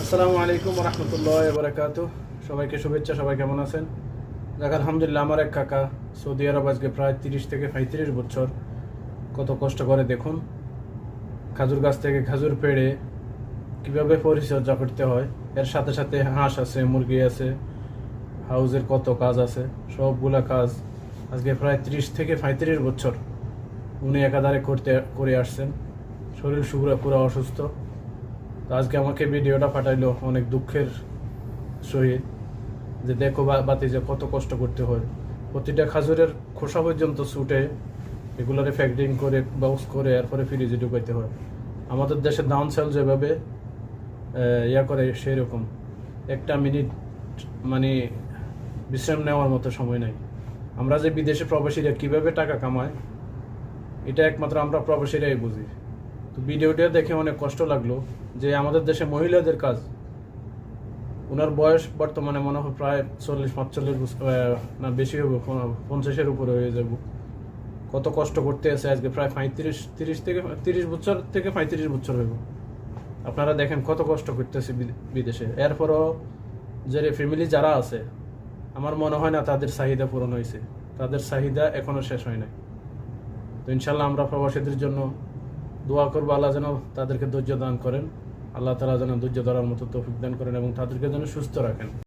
আসসালামু আলাইকুম রহমতুল্লাহ বারাকাতু। সবাইকে শুভেচ্ছা। সবাই কেমন আছেন? দেখ, আলহামদুলিল্লাহ। আমার এক কাকা সৌদি আরব আজকে প্রায় 30 থেকে 35 বছর কত কষ্ট করে দেখুন। খাজুর গাছ থেকে খাজুর পেড়ে কীভাবে পরিচর্যা করতে হয়, এর সাথে সাথে হাঁস আছে, মুরগি আছে, হাউজের কত কাজ আছে, সবগুলা কাজ আজকে প্রায় 30 থেকে 35 বছর উনি একাধারে করে আসছেন। শরীর পুরো অসুস্থ। তো আজকে আমাকে ভিডিওটা পাঠাইলো অনেক দুঃখের সহিত, যে দেখো বাতি যে কত কষ্ট করতে হয়। প্রতিটা খাজুরের খোসা পর্যন্ত ছুটে এগুলোরে প্যাকেটিং করে বক্স করে এরপরে ফ্রিজে ঢুকাইতে হয়। আমাদের দেশে ডাউন সেল যেভাবে ইয়া করে সেরকম একটা মিনিট মানে বিশ্রাম নেওয়ার মতো সময় নাই। আমরা যে বিদেশে প্রবাসীরা কীভাবে টাকা কামায়, এটা একমাত্র আমরা প্রবাসীরাই বুঝি। তো ভিডিওটা দেখে অনেক কষ্ট লাগলো যে আমাদের দেশে মহিলাদের কাজ, ওনার বয়স বর্তমানে মনে হয় প্রায় 40-45 না বেশি হবে, 50-এর উপরে হয়ে যাব। কত কষ্ট করতে আছে আজকে প্রায় 30 বছর থেকে 35 বছর হইব। আপনারা দেখেন কত কষ্ট করতেছে বিদেশে। এরপরও যে ফ্যামিলি যারা আছে, আমার মনে হয় না তাদের চাহিদা পূরণ হয়েছে, তাদের চাহিদা এখনো শেষ হয় নাই। তো ইনশাল্লাহ আমরা প্রবাসীদের জন্য দোয়া করবো, আল্লাহ যেন তাদেরকে ধৈর্য দান করেন, আল্লাহ তাআলা যেন ধৈর্য ধরার মতো তৌফিক দান করেন এবং তাদেরকে যেন সুস্থ রাখেন।